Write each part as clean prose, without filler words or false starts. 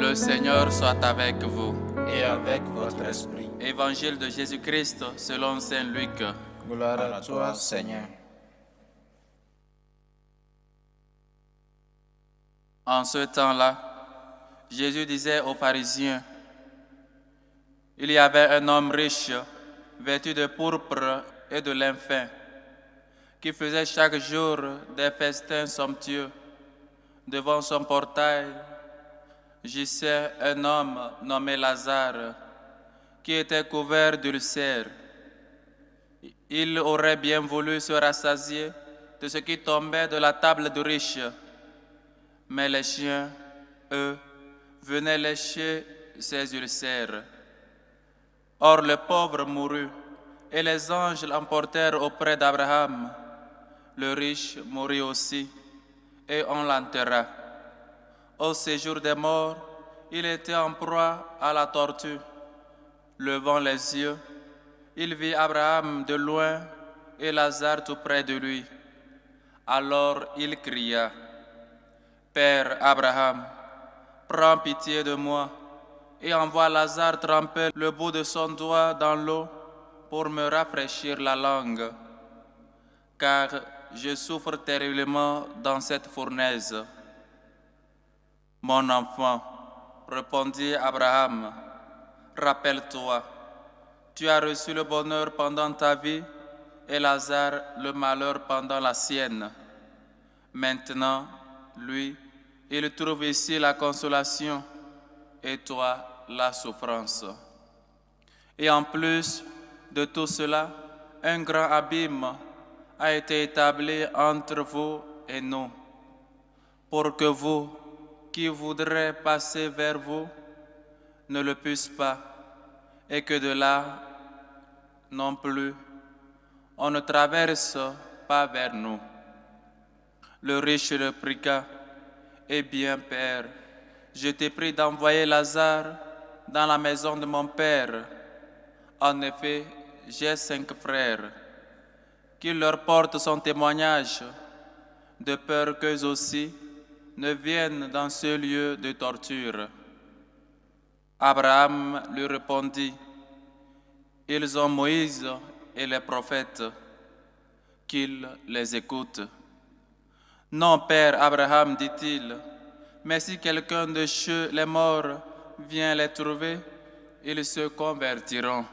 Le Seigneur soit avec vous. Et avec votre esprit. Évangile de Jésus-Christ selon saint Luc. Gloire à toi, Seigneur. En ce temps-là, Jésus disait aux pharisiens, « Il y avait un homme riche, vêtu de pourpre et de lin fin, qui faisait chaque jour des festins somptueux. Devant son portail gisait un homme nommé Lazare, qui était couvert d'ulcères. Il aurait bien voulu se rassasier de ce qui tombait de la table du riche, mais les chiens, eux, venaient lécher ses ulcères. Or le pauvre mourut, et les anges l'emportèrent auprès d'Abraham. Le riche mourut aussi, et on l'enterra. Au séjour des morts, il était en proie à la tortue. Levant les yeux, il vit Abraham de loin et Lazare tout près de lui. Alors il cria, « Père Abraham, prends pitié de moi et envoie Lazare tremper le bout de son doigt dans l'eau pour me rafraîchir la langue, car je souffre terriblement dans cette fournaise. » « Mon enfant, répondit Abraham, rappelle-toi, tu as reçu le bonheur pendant ta vie et Lazare le malheur pendant la sienne. Maintenant, lui, il trouve ici la consolation et toi la souffrance. Et en plus de tout cela, un grand abîme a été établi entre vous et nous, pour que vous, qui voudraient passer vers vous, ne le puissent pas, et que de là non plus, on ne traverse pas vers nous. » Le riche le répliqua, « Eh bien, Père, je t'ai pris d'envoyer Lazare dans la maison de mon Père. En effet, j'ai 5 frères, qu'il leur porte son témoignage, de peur qu'eux aussi ne viennent dans ce lieu de torture. » Abraham lui répondit, « Ils ont Moïse et les prophètes, qu'ils les écoutent. » « Non, Père Abraham, dit-il, mais si quelqu'un de chez les morts vient les trouver, ils se convertiront. »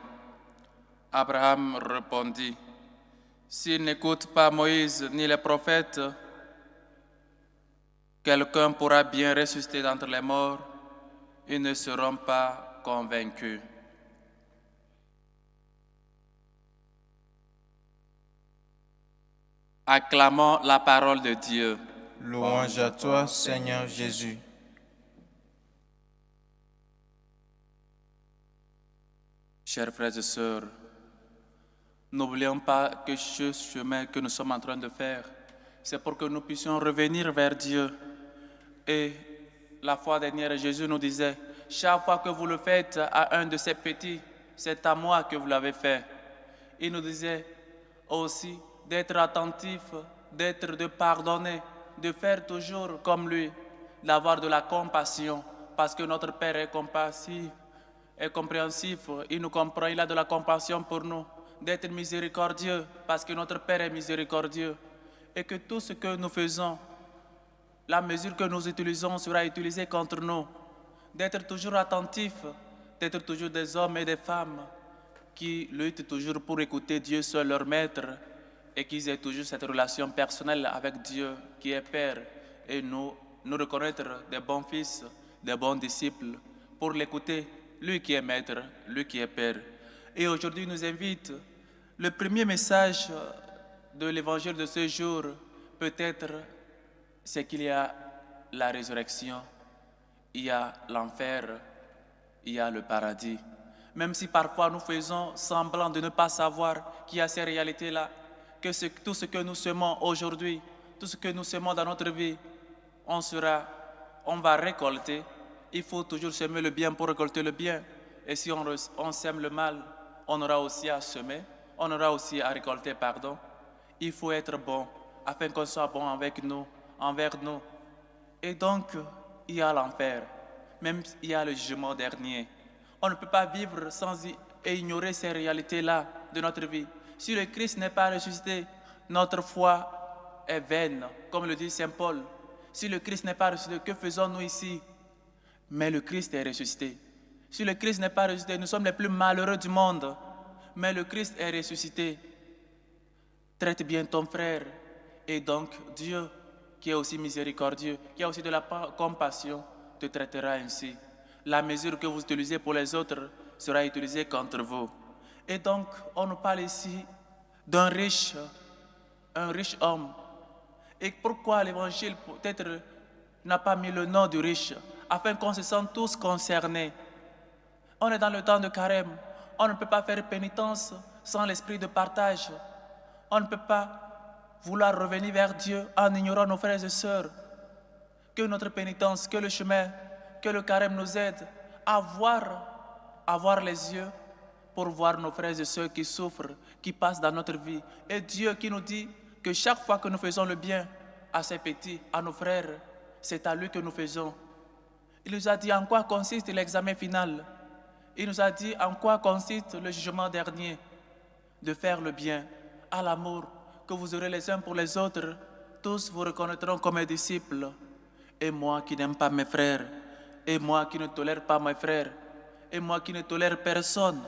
Abraham répondit, « S'ils n'écoutent pas Moïse ni les prophètes, quelqu'un pourra bien ressusciter d'entre les morts, ils ne seront pas convaincus. » Acclamons la parole de Dieu. Louange à toi, Seigneur Jésus. Chers frères et sœurs, n'oublions pas que ce chemin que nous sommes en train de faire, c'est pour que nous puissions revenir vers Dieu. Et la fois dernière, Jésus nous disait, « Chaque fois que vous le faites à un de ces petits, c'est à moi que vous l'avez fait. » Il nous disait aussi d'être attentif, de pardonner, de faire toujours comme lui, d'avoir de la compassion, parce que notre Père est compassif, est compréhensif, il nous comprend, il a de la compassion pour nous, d'être miséricordieux, parce que notre Père est miséricordieux, et que tout ce que nous faisons, la mesure que nous utilisons sera utilisée contre nous, d'être toujours attentif, d'être toujours des hommes et des femmes qui luttent toujours pour écouter Dieu seul leur maître, et qu'ils aient toujours cette relation personnelle avec Dieu qui est Père, et nous reconnaître des bons fils, des bons disciples, pour l'écouter, lui qui est Maître, lui qui est Père. Et aujourd'hui, il nous invite, le premier message de l'évangile de ce jour, peut-être, c'est qu'il y a la résurrection, il y a l'enfer, il y a le paradis. Même si parfois nous faisons semblant de ne pas savoir qu'il y a ces réalités-là, que tout ce que nous semons aujourd'hui, tout ce que nous semons dans notre vie, on va récolter. Il faut toujours semer le bien pour récolter le bien. Et si on sème le mal, on aura aussi à semer, on aura aussi à récolter, pardon. Il faut être bon, afin qu'on soit bon avec nous, envers nous. Et donc, il y a l'enfer. même il y a le jugement dernier. On ne peut pas vivre et ignorer ces réalités-là de notre vie. Si le Christ n'est pas ressuscité, notre foi est vaine, comme le dit Saint Paul. Si le Christ n'est pas ressuscité, que faisons-nous ici? Mais le Christ est ressuscité. Si le Christ n'est pas ressuscité, nous sommes les plus malheureux du monde. Mais le Christ est ressuscité. Traite bien ton frère. Et donc, Dieu, qui est aussi miséricordieux, qui a aussi de la compassion, te traitera ainsi. La mesure que vous utilisez pour les autres sera utilisée contre vous. Et donc, on nous parle ici d'un riche, un riche homme. Et pourquoi l'évangile peut-être n'a pas mis le nom du riche, afin qu'on se sente tous concernés. On est dans le temps de carême. On ne peut pas faire pénitence sans l'esprit de partage. On ne peut pas vouloir revenir vers Dieu en ignorant nos frères et sœurs. Que notre pénitence, que le chemin, que le carême nous aide à voir les yeux pour voir nos frères et sœurs qui souffrent, qui passent dans notre vie. Et Dieu qui nous dit que chaque fois que nous faisons le bien à ces petits, à nos frères, c'est à lui que nous faisons. Il nous a dit en quoi consiste l'examen final. Il nous a dit en quoi consiste le jugement dernier. De faire le bien, à l'amour que vous aurez les uns pour les autres. Tous vous reconnaîtront comme mes disciples. Et moi qui n'aime pas mes frères, et moi qui ne tolère pas mes frères, et moi qui ne tolère personne,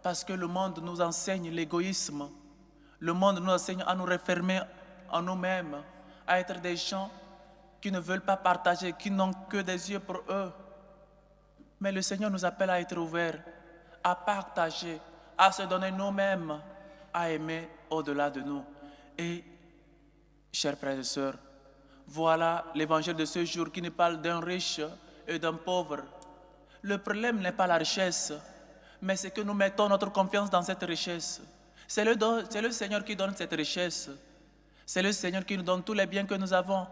parce que le monde nous enseigne l'égoïsme. Le monde nous enseigne à nous refermer en nous-mêmes, à être des gens qui ne veulent pas partager, qui n'ont que des yeux pour eux. Mais le Seigneur nous appelle à être ouverts, à partager, à se donner nous-mêmes, à aimer au-delà de nous. Et, chers frères et sœurs, voilà l'évangile de ce jour qui nous parle d'un riche et d'un pauvre. Le problème n'est pas la richesse, mais c'est que nous mettons notre confiance dans cette richesse. C'est le Seigneur qui donne cette richesse. C'est le Seigneur qui nous donne tous les biens que nous avons.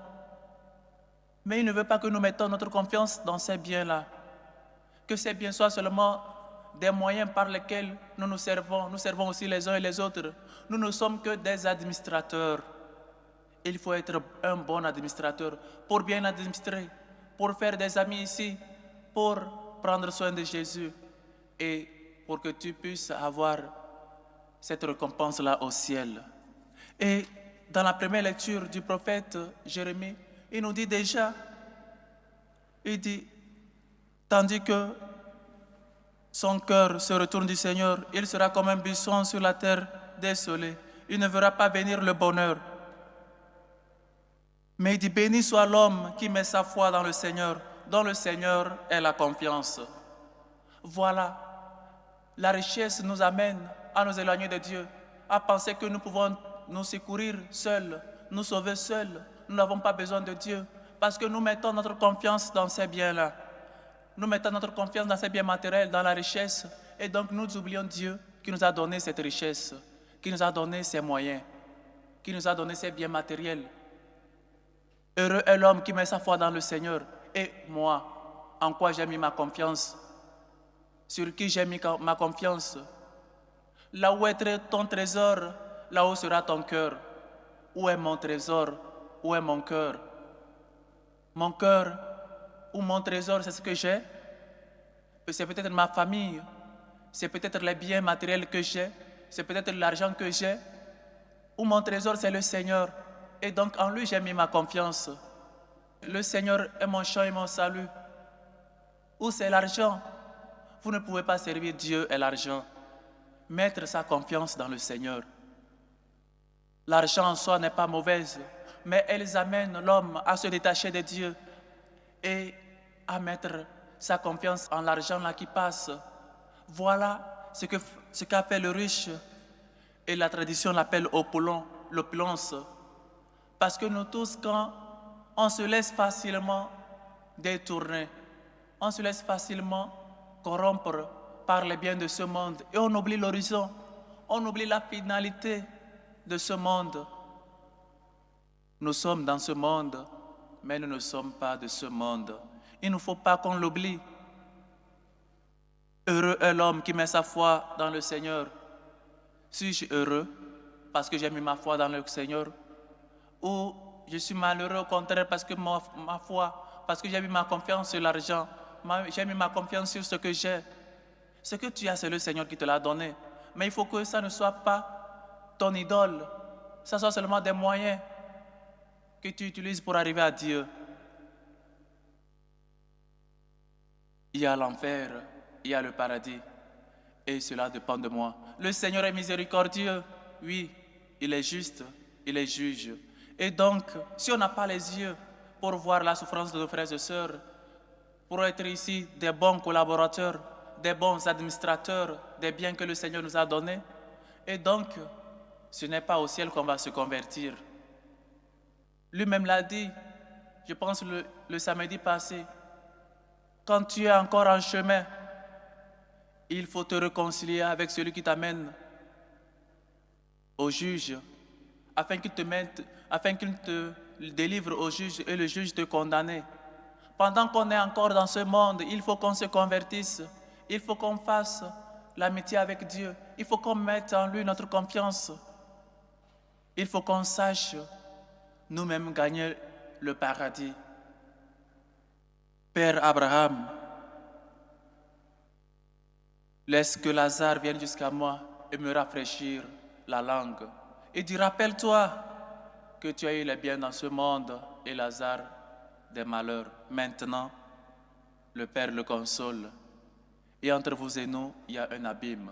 Mais il ne veut pas que nous mettons notre confiance dans ces biens-là. Que ces biens soient seulement des moyens par lesquels nous nous servons aussi les uns et les autres. Nous ne sommes que des administrateurs. Il faut être un bon administrateur pour bien administrer, pour faire des amis ici, pour prendre soin de Jésus et pour que tu puisses avoir cette récompense-là au ciel. Et dans la première lecture du prophète Jérémie, il nous dit déjà, il dit, tandis que son cœur se retourne du Seigneur, il sera comme un buisson sur la terre désolée. Il ne verra pas venir le bonheur. Mais il dit, béni soit l'homme qui met sa foi dans le Seigneur, dont le Seigneur est la confiance. Voilà, la richesse nous amène à nous éloigner de Dieu, à penser que nous pouvons nous secourir seuls, nous sauver seuls. Nous n'avons pas besoin de Dieu, parce que nous mettons notre confiance dans ces biens-là. Nous mettons notre confiance dans ces biens matériels, dans la richesse, et donc nous oublions Dieu qui nous a donné cette richesse, qui nous a donné ces moyens, qui nous a donné ces biens matériels. Heureux est l'homme qui met sa foi dans le Seigneur. Et moi, en quoi j'ai mis ma confiance? Sur qui j'ai mis ma confiance? Là où est ton trésor, là où sera ton cœur. Où est mon trésor? Où est mon cœur? Mon cœur ou mon trésor, c'est ce que j'ai? C'est peut-être ma famille, c'est peut-être les biens matériels que j'ai, c'est peut-être l'argent que j'ai. Ou mon trésor, c'est le Seigneur. Et donc en lui, j'ai mis ma confiance. Le Seigneur est mon champ et mon salut. Ou c'est l'argent? Vous ne pouvez pas servir Dieu et l'argent. Mettre sa confiance dans le Seigneur. L'argent en soi n'est pas mauvaise, mais elles amènent l'homme à se détacher de Dieu et à mettre sa confiance en l'argent là qui passe. Voilà ce qu'a fait le riche. Et la tradition l'appelle l'opulence. Parce que nous tous, quand on se laisse facilement détourner, on se laisse facilement corrompre par les biens de ce monde et on oublie l'horizon, on oublie la finalité de ce monde. Nous sommes dans ce monde, mais nous ne sommes pas de ce monde. Il ne faut pas qu'on l'oublie. Heureux est l'homme qui met sa foi dans le Seigneur. Suis-je heureux parce que j'ai mis ma foi dans le Seigneur? Ou je suis malheureux au contraire parce que ma foi, parce que j'ai mis ma confiance sur l'argent J'ai mis ma confiance sur ce que j'ai. Ce que tu as, c'est le Seigneur qui te l'a donné. Mais il faut que ça ne soit pas ton idole. Ça soit seulement des moyens que tu utilises pour arriver à Dieu. Il y a l'enfer, il y a le paradis. Et cela dépend de moi. Le Seigneur est miséricordieux. Oui, il est juste, il est juge. Et donc, si on n'a pas les yeux pour voir la souffrance de nos frères et sœurs, pour être ici des bons collaborateurs, des bons administrateurs des biens que le Seigneur nous a donnés, et donc, ce n'est pas au ciel qu'on va se convertir. Lui-même l'a dit, je pense le samedi passé, quand tu es encore en chemin, il faut te réconcilier avec celui qui t'amène au juge, afin qu'il te délivre au juge et le juge te condamne. Pendant qu'on est encore dans ce monde, il faut qu'on se convertisse, il faut qu'on fasse l'amitié avec Dieu, il faut qu'on mette en lui notre confiance, il faut qu'on sache nous-mêmes gagner le paradis. Père Abraham, laisse que Lazare vienne jusqu'à moi et me rafraîchir la langue. Et dis, rappelle-toi que tu as eu les biens dans ce monde et Lazare des malheurs. Maintenant, le Père le console. Et entre vous et nous, il y a un abîme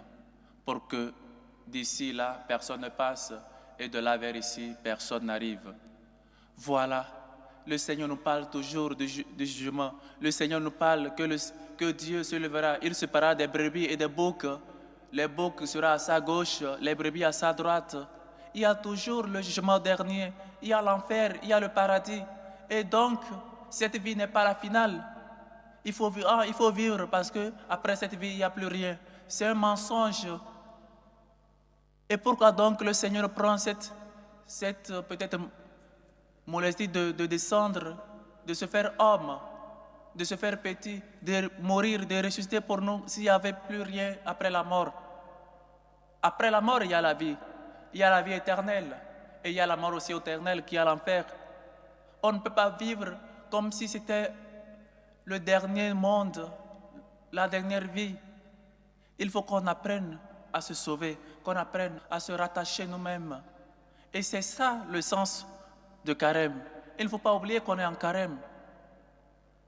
pour que d'ici là, personne ne passe et de là vers ici, personne n'arrive. Voilà, le Seigneur nous parle toujours du jugement. Le Seigneur nous parle que Dieu se lèvera. Il séparera des brebis et des boucs. Les boucs seront à sa gauche, les brebis à sa droite. Il y a toujours le jugement dernier. Il y a l'enfer, il y a le paradis. Et donc, cette vie n'est pas la finale. Il faut vivre parce qu'après cette vie, il n'y a plus rien. C'est un mensonge. Et pourquoi donc le Seigneur prend cette peut-être molestie de descendre, de se faire homme, de se faire petit, de mourir, de ressusciter pour nous s'il n'y avait plus rien après la mort? Après la mort, il y a la vie. Il y a la vie éternelle. Et il y a la mort aussi éternelle qui est l'enfer. On ne peut pas vivre comme si c'était le dernier monde, la dernière vie. Il faut qu'on apprenne à se sauver, qu'on apprenne à se rattacher nous-mêmes. Et c'est ça le sens de carême. Il ne faut pas oublier qu'on est en carême.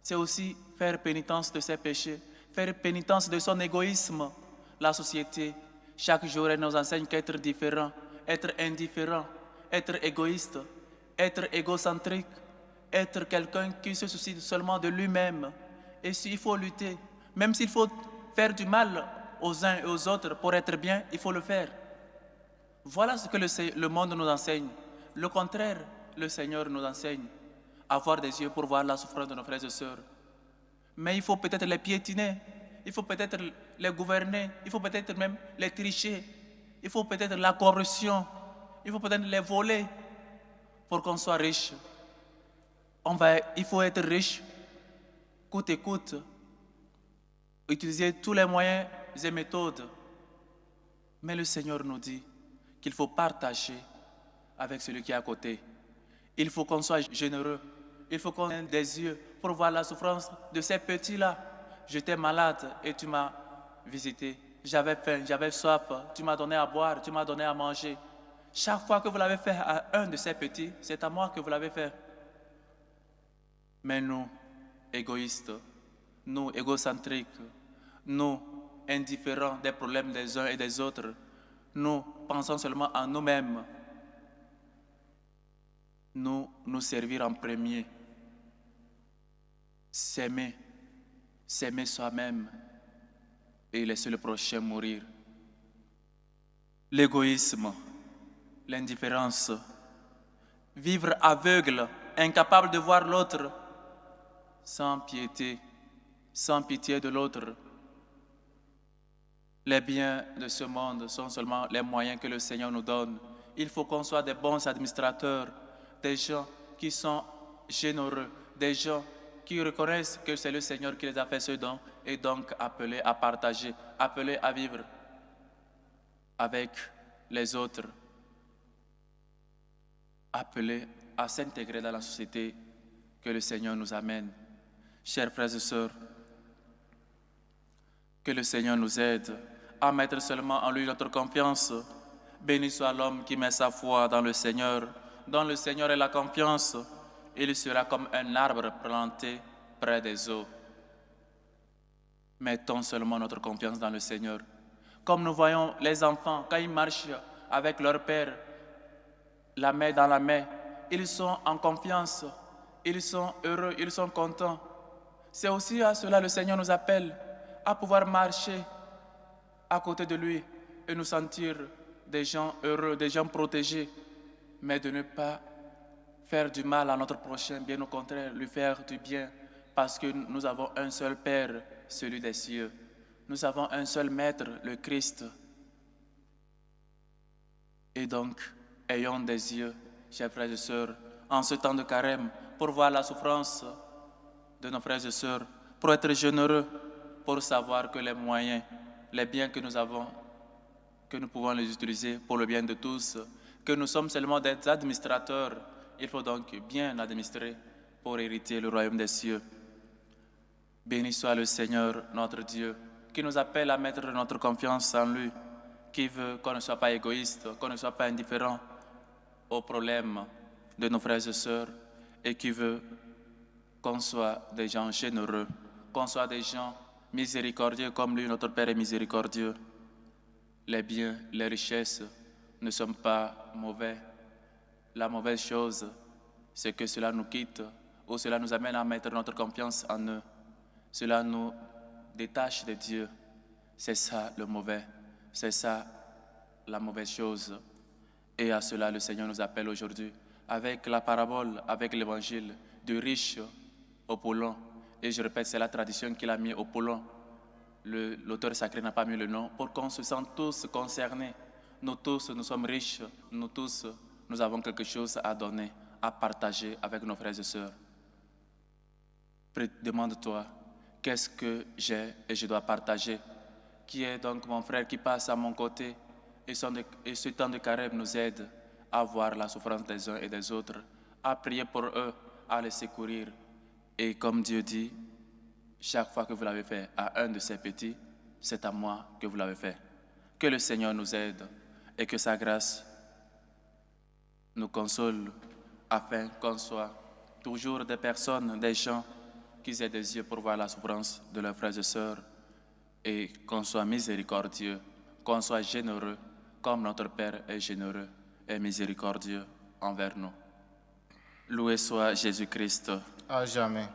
C'est aussi faire pénitence de ses péchés, faire pénitence de son égoïsme. La société, chaque jour, elle nous enseigne qu'être différent, être indifférent, être égoïste, être égocentrique, être quelqu'un qui se soucie seulement de lui-même. Et s'il faut lutter, même s'il faut faire du mal aux uns et aux autres pour être bien, il faut le faire. Voilà ce que le monde nous enseigne. Le contraire, le Seigneur nous enseigne. Avoir des yeux pour voir la souffrance de nos frères et sœurs. Mais il faut peut-être les piétiner, il faut peut-être les gouverner, il faut peut-être même les tricher, il faut peut-être la corruption, il faut peut-être les voler pour qu'on soit riche. Il faut être riche, coûte et coûte, utiliser tous les moyens et méthodes. Mais le Seigneur nous dit qu'il faut partager avec celui qui est à côté. Il faut qu'on soit généreux. Il faut qu'on ait des yeux pour voir la souffrance de ces petits-là. J'étais malade et tu m'as visité. J'avais faim, j'avais soif. Tu m'as donné à boire, tu m'as donné à manger. Chaque fois que vous l'avez fait à un de ces petits, c'est à moi que vous l'avez fait. Mais nous, égoïstes, nous, égocentriques, nous, indifférents des problèmes des uns et des autres, nous pensons seulement à nous-mêmes. Nous servir en premier. S'aimer soi-même et laisser le prochain mourir. L'égoïsme, l'indifférence, vivre aveugle, incapable de voir l'autre, sans piété, sans pitié de l'autre. Les biens de ce monde sont seulement les moyens que le Seigneur nous donne. Il faut qu'on soit des bons administrateurs, des gens qui sont généreux, des gens qui reconnaissent que c'est le Seigneur qui les a fait ce don et donc appelés à partager, appelés à vivre avec les autres, appelés à s'intégrer dans la société que le Seigneur nous amène. Chers frères et sœurs, Que le Seigneur nous aide à mettre seulement en lui notre confiance. Béni soit l'homme qui met sa foi dans le Seigneur. Dans le Seigneur est la confiance. Il sera comme un arbre planté près des eaux. Mettons seulement notre confiance dans le Seigneur. Comme nous voyons les enfants, quand ils marchent avec leur père, la main dans la main, ils sont en confiance, ils sont heureux, ils sont contents. C'est aussi à cela le Seigneur nous appelle, à pouvoir marcher à côté de lui et nous sentir des gens heureux, des gens protégés, mais de ne pas faire du mal à notre prochain, bien au contraire, lui faire du bien, parce que nous avons un seul Père, celui des cieux. Nous avons un seul Maître, le Christ. Et donc, ayons des yeux, chers frères et sœurs, en ce temps de carême, pour voir la souffrance de nos frères et sœurs, pour être généreux, pour savoir que les moyens, les biens que nous avons, que nous pouvons les utiliser pour le bien de tous, que nous sommes seulement des administrateurs. Il faut donc bien administrer pour hériter le royaume des cieux. Béni soit le Seigneur, notre Dieu, qui nous appelle à mettre notre confiance en lui, qui veut qu'on ne soit pas égoïste, qu'on ne soit pas indifférent aux problèmes de nos frères et sœurs, et qui veut qu'on soit des gens généreux, qu'on soit des gens miséricordieux comme lui, notre Père est miséricordieux. Les biens, les richesses ne sont pas mauvais. La mauvaise chose, c'est que cela nous quitte ou cela nous amène à mettre notre confiance en eux. Cela nous détache de Dieu. C'est ça le mauvais. C'est ça la mauvaise chose. Et à cela, le Seigneur nous appelle aujourd'hui avec la parabole, avec l'évangile du riche opulent. Et je répète, c'est la tradition qu'il a mis opulent. L'auteur sacré n'a pas mis le nom pour qu'on se sente tous concernés. Nous tous, nous sommes riches. Nous tous, nous avons quelque chose à donner, à partager avec nos frères et sœurs. Demande-toi, qu'est-ce que j'ai et je dois partager? Qui est donc mon frère qui passe à mon côté? Et ce temps de carême nous aide à voir la souffrance des uns et des autres, à prier pour eux, à les secourir. Et comme Dieu dit, chaque fois que vous l'avez fait à un de ces petits, c'est à moi que vous l'avez fait. Que le Seigneur nous aide et que sa grâce nous console afin qu'on soit toujours des personnes, des gens qui aient des yeux pour voir la souffrance de leurs frères et sœurs et qu'on soit miséricordieux, qu'on soit généreux comme notre Père est généreux et miséricordieux envers nous. Loué soit Jésus-Christ. À jamais.